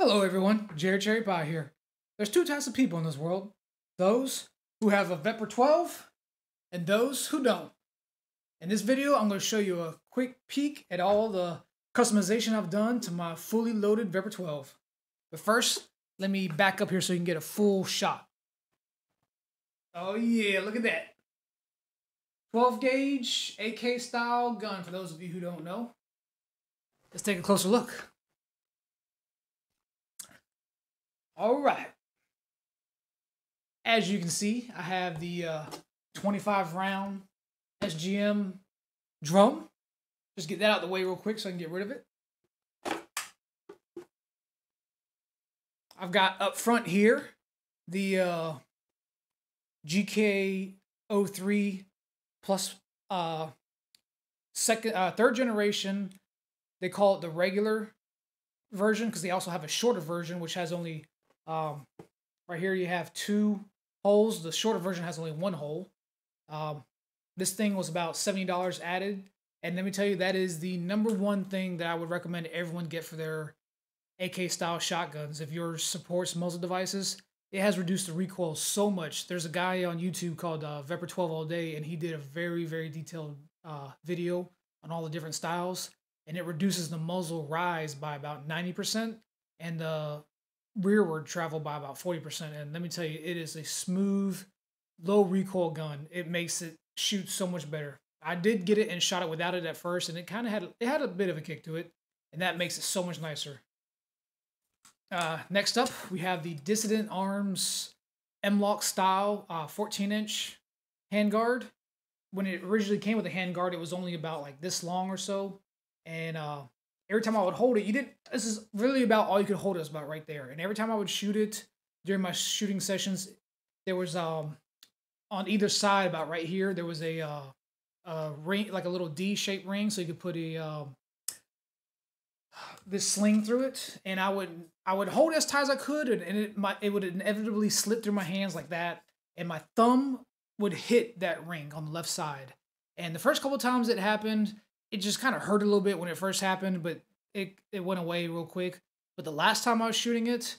Hello everyone, Jared Cherry Pie here. There's two types of people in this world. Those who have a VEPR-12 and those who don't. In this video, I'm going to show you a quick peek at all the customization I've done to my fully loaded VEPR-12. But first, let me back up here so you can get a full shot. Oh yeah, look at that. 12 gauge AK style gun for those of you who don't know. Let's take a closer look. All right. As you can see, I have the 25 round SGM drum. Just get that out of the way real quick so I can get rid of it. I've got up front here the GK03 plus third generation. They call it the regular version because they also have a shorter version which has only right here you have two holes. The shorter version has only one hole. This thing was about $70 added, and let me tell you, that is the #1 thing that I would recommend everyone get for their AK style shotguns. If yours supports muzzle devices, it has reduced the recoil so much. There's a guy on YouTube called VEPR-12 All Day, and he did a very detailed video on all the different styles, and it reduces the muzzle rise by about 90% and the rearward travel by about 40%. And let me tell you, it is a smooth, low recoil gun. It makes it shoot so much better. I did get it and shot it without it at first, and it kind of had a bit of a kick to it, and that makes it so much nicer. Next up, we have the Dissident Arms M-Lock style 14-inch handguard. When it originally came with a handguard, it was only about like this long or so, and every time I would hold it, this is really about all you could hold it, is about right there. And every time I would shoot it during my shooting sessions, there was on either side, about right here, there was a ring, like a little D-shaped ring, so you could put a this sling through it, and I would hold it as tight as I could, and it would inevitably slip through my hands like that, and my thumb would hit that ring on the left side. And the first couple times it happened, it just kind of hurt a little bit when it first happened, but it went away real quick. But the last time I was shooting it,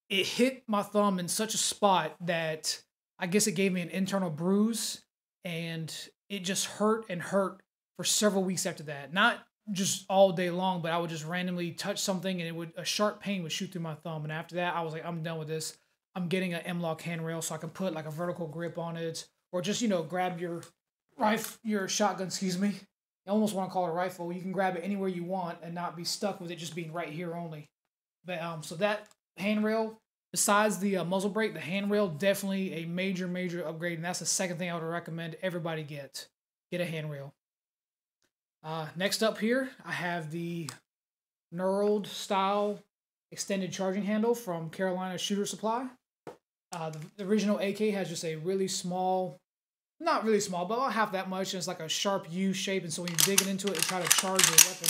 it hit my thumb in such a spot that I guess it gave me an internal bruise, and it just hurt and hurt for several weeks after that. Not just all day long, but I would just randomly touch something and a sharp pain would shoot through my thumb. And after that, I was like, I'm done with this. I'm getting an M-Lock handrail so I can put like a vertical grip on it, or just, you know, grab your shotgun, excuse me. I almost want to call it a rifle. You can grab it anywhere you want and not be stuck with it just being right here only. But so that handrail, besides the muzzle brake, the handrail, definitely a major upgrade, and that's the second thing I would recommend everybody get a handrail. Next up here, I have the Knurled style extended charging handle from Carolina Shooter Supply. The original AK has just a really small, not really small, but about half that much, and it's like a sharp U shape, and so when you're digging into it and try to charge your weapon,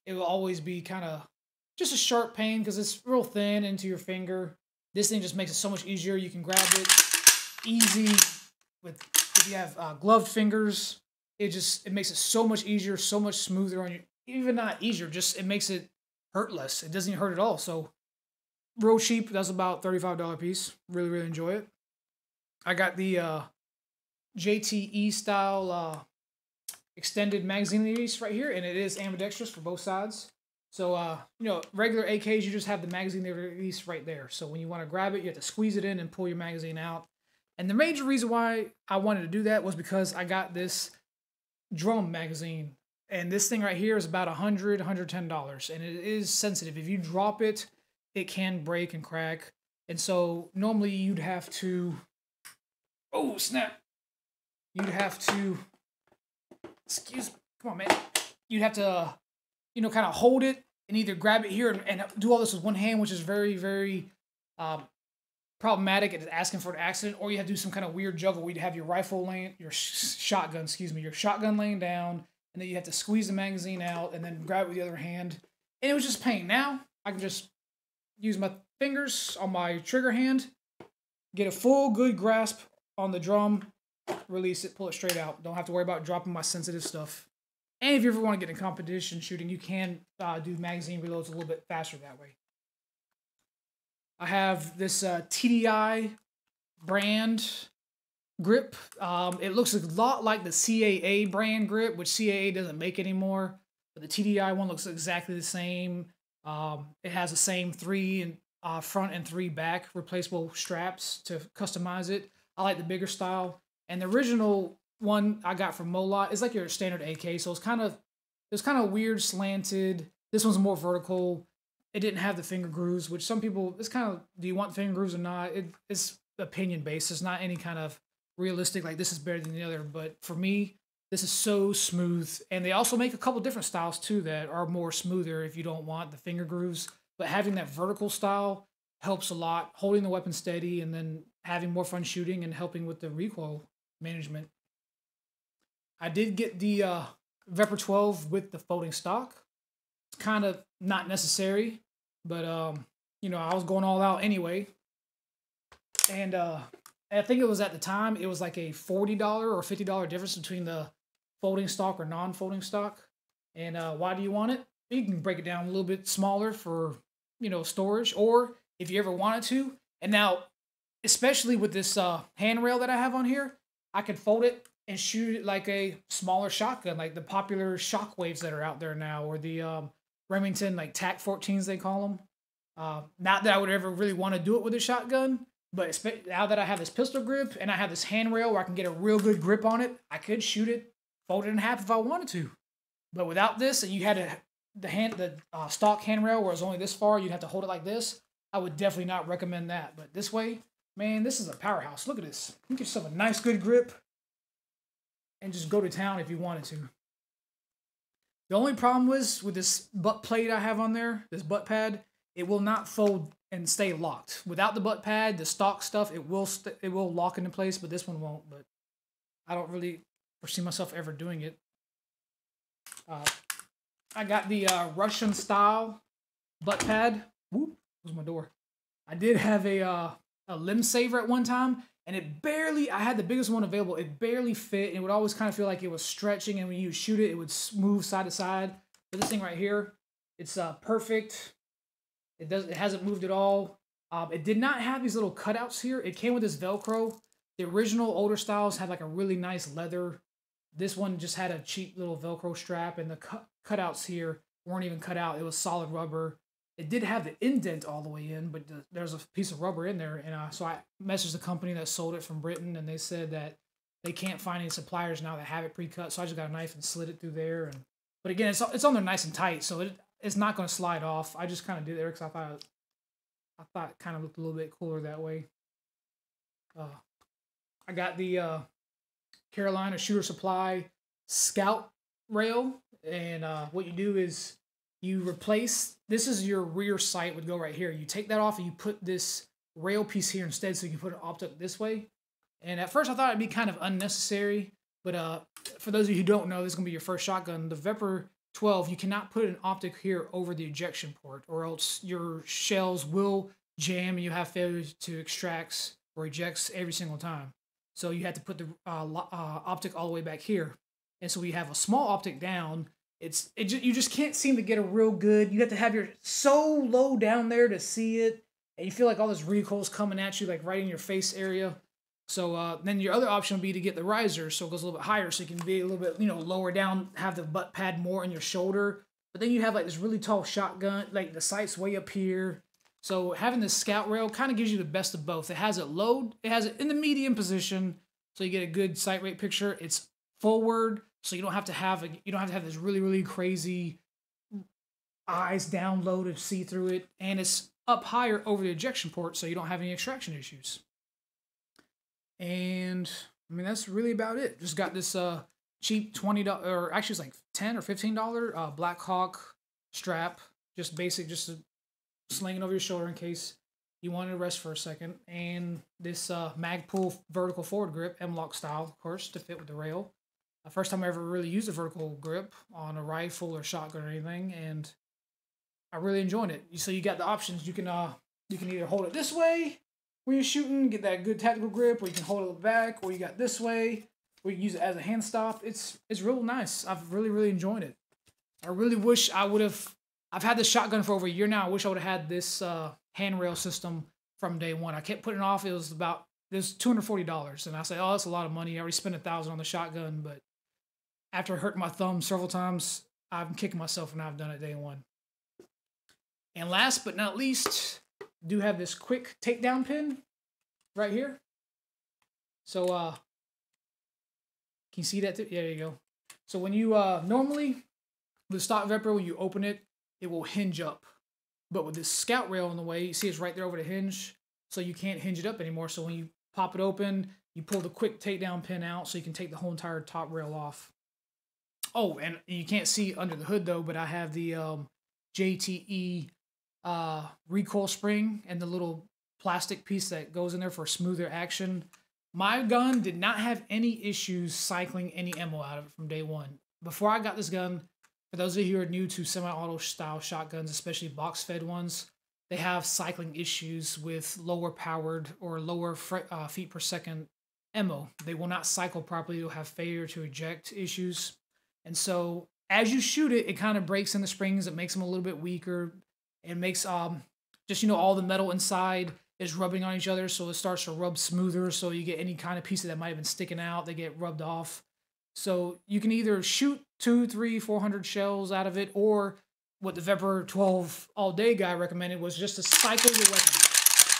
it will always be kind of just a sharp pain because it's real thin into your finger. This thing just makes it so much easier. You can grab it easy if you have gloved fingers. It makes it so much easier, so much smoother on you. Even not easier, just it makes it hurt less. It doesn't even hurt at all. So real cheap. That's about $35 a piece. Really enjoy it. I got the JTE style extended magazine release right here, and it is ambidextrous for both sides. So you know, regular AKs, you just have the magazine release right there. So when you want to grab it, you have to squeeze it in and pull your magazine out. And the major reason why I wanted to do that was because I got this drum magazine, and this thing right here is about $110, and it is sensitive. If you drop it, it can break and crack. And so normally you'd have to, oh snap, you'd have to, come on man, you'd have to, you know, kind of hold it and either grab it here and do all this with one hand, which is very problematic and asking for an accident, or you have to do some kind of weird juggle where you'd have your shotgun laying down, and then you have to squeeze the magazine out and then grab it with the other hand, and it was just pain. Now I can just use my fingers on my trigger hand, get a full good grasp on the drum, release it, pull it straight out. Don't have to worry about dropping my sensitive stuff. And if you ever want to get in competition shooting, you can do magazine reloads a little bit faster that way. I have this TDI Brand Grip. It looks a lot like the CAA Brand Grip, which CAA doesn't make anymore. But the TDI one looks exactly the same. It has the same front and 3 back replaceable straps to customize it. I like the bigger style. And the original one I got from Molot is like your standard AK, so it's kind of weird slanted. This one's more vertical. It didn't have the finger grooves, which some people, it's kind of, do you want finger grooves or not? It's opinion based. It's not any kind of realistic, like this is better than the other. But for me, this is so smooth. And they also make a couple different styles too that are more smoother if you don't want the finger grooves. But having that vertical style helps a lot, holding the weapon steady and then having more fun shooting and helping with the recoil management. I did get the VEPR-12 with the folding stock. It's kind of not necessary, but you know, I was going all out anyway. And I think it was at the time, it was like a $40 or $50 difference between the folding stock or non-folding stock. And why do you want it? You can break it down a little bit smaller for, you know, storage, or if you ever wanted to. And now, especially with this handrail that I have on here, I could fold it and shoot it like a smaller shotgun, like the popular shockwaves that are out there now, or the Remington like TAC 14s they call them. Not that I would ever really want to do it with a shotgun, but now that I have this pistol grip and I have this handrail where I can get a real good grip on it, I could shoot it, fold it in half if I wanted to. But without this, and you had the stock handrail where it's only this far, you'd have to hold it like this. I would definitely not recommend that. But this way, man, this is a powerhouse. Look at this. You get yourself a nice good grip and just go to town if you wanted to. The only problem was with this butt plate I have on there, this butt pad, it will not fold and stay locked. Without the butt pad, the stock stuff, it will lock into place, but this one won't. But I don't really foresee myself ever doing it. I got the Russian style butt pad. Whoop, was my door. I did have a limb saver at one time, and it barely, I had the biggest one available, it barely fit, and it would always kind of feel like it was stretching, and when you shoot it, it would move side to side. But this thing right here, it's perfect. It hasn't moved at all. It did not have these little cutouts here. It came with this Velcro. The original older styles had like a really nice leather. This one just had a cheap little Velcro strap, and the cutouts here weren't even cut out. It was solid rubber. It did have the indent all the way in, but there's a piece of rubber in there. And so I messaged the company that sold it from Britain, and they said that they can't find any suppliers now that have it pre-cut. So I just got a knife and slid it through there. But again, it's on there nice and tight, so it's not going to slide off. I just kind of did it there because I thought it kind of looked a little bit cooler that way. I got the Carolina Shooter Supply Scout rail, and what you do is you replace, this is your rear sight would go right here. You take that off and you put this rail piece here instead so you can put an optic this way. And at first I thought it'd be kind of unnecessary, but for those of you who don't know, this is going to be your first shotgun. The VEPR-12, you cannot put an optic here over the ejection port, or else your shells will jam and you have failures to extracts or ejects every single time. So you have to put the optic all the way back here. And so we have a small optic down. You just can't seem to get a real good. You have to have your so low down there to see it, and you feel like all this recoil's coming at you, like right in your face area. So then your other option would be to get the riser, so it goes a little bit higher, so you can be a little bit, lower down, have the butt pad more in your shoulder. But then you have like this really tall shotgun, like the sight's way up here. So having this scout rail kind of gives you the best of both. It has it in the medium position, so you get a good sight rate picture. It's forward, so you don't have to have this really, really crazy eyes down low to see through it, and it's up higher over the ejection port, so you don't have any extraction issues. And I mean, that's really about it. Just got this cheap $20, or actually it's like $10 or $15 Black Hawk strap, just basic, just slinging over your shoulder in case you wanted to rest for a second, and this Magpul vertical forward grip, M-LOK style, of course, to fit with the rail. First time I ever really used a vertical grip on a rifle or shotgun or anything, and I really enjoyed it. So you got the options. You can either hold it this way when you're shooting, get that good tactical grip, or you can hold it back, or you got this way, or you can use it as a hand stop. It's real nice. I've really, really enjoyed it. I really wish I would have. I've had this shotgun for over a year now. I wish I would have had this handrail system from day one. I kept putting it off. It was $240. And I said, oh, that's a lot of money. I already spent $1,000 on the shotgun. But after hurting my thumb several times, I'm kicking myself when I've done it day one. And last but not least, do have this quick takedown pin right here. So, can you see that? Yeah, there you go. So when you, normally, with stock VEPR, when you open it, it will hinge up. But with this scout rail in the way, you see it's right there over the hinge, so you can't hinge it up anymore. So when you pop it open, you pull the quick takedown pin out so you can take the whole entire top rail off. Oh, and you can't see under the hood though, but I have the JTE recoil spring and the little plastic piece that goes in there for smoother action. My gun did not have any issues cycling any ammo out of it from day one. Before I got this gun, for those of you who are new to semi-auto style shotguns, especially box-fed ones, they have cycling issues with lower powered or lower feet per second ammo. They will not cycle properly. You'll have failure to eject issues. And so as you shoot it, it kind of breaks in the springs. It makes them a little bit weaker. It makes just, you know, all the metal inside is rubbing on each other, so it starts to rub smoother, so you get any kind of piece that might have been sticking out, they get rubbed off. So you can either shoot 200, 300, 400 shells out of it, or what the VEPR-12 all-day guy recommended was just to cycle your weapon.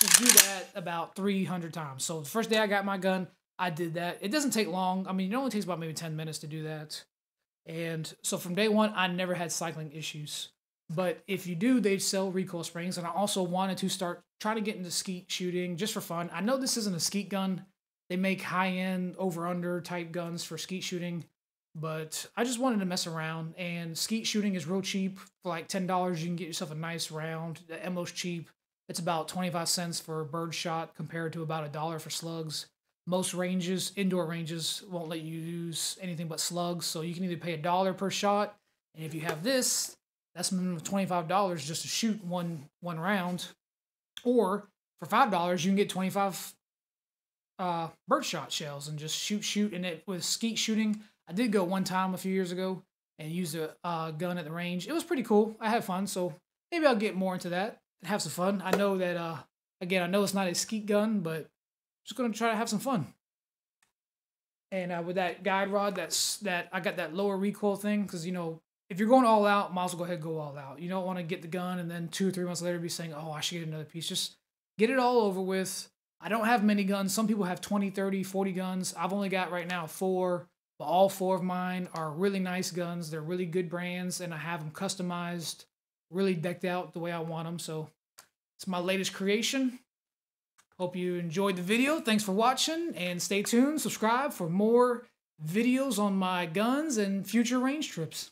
Just do that about 300 times. So the first day I got my gun, I did that. It doesn't take long. I mean, it only takes about maybe 10 minutes to do that. And so from day one, I never had cycling issues. But if you do, they sell recoil springs. And I also wanted to try to get into skeet shooting just for fun. I know this isn't a skeet gun. They make high-end over-under type guns for skeet shooting. But I just wanted to mess around. And skeet shooting is real cheap. For like $10, you can get yourself a nice round. The ammo's cheap. It's about 25 cents for a bird shot compared to about $1 for slugs. Most ranges, indoor ranges, won't let you use anything but slugs. So you can either pay $1 per shot. And if you have this, that's minimum of $25 just to shoot one round. Or for $5, you can get 25 birdshot shells and just shoot. And it with skeet shooting, I did go one time a few years ago and use a gun at the range. It was pretty cool. I had fun, so maybe I'll get more into that and have some fun. I know that, again, I know it's not a skeet gun, but just going to try to have some fun. And with that guide rod, I got that lower recoil thing, because, you know, if you're going all out, might as well go ahead and go all out. You don't want to get the gun and then 2 or 3 months later be saying, oh, I should get another piece. Just get it all over with. I don't have many guns. Some people have 20, 30, 40 guns. I've only got right now 4, but all 4 of mine are really nice guns. They're really good brands, and I have them customized, really decked out the way I want them. So it's my latest creation. Hope you enjoyed the video. Thanks for watching, and stay tuned. Subscribe for more videos on my guns and future range trips.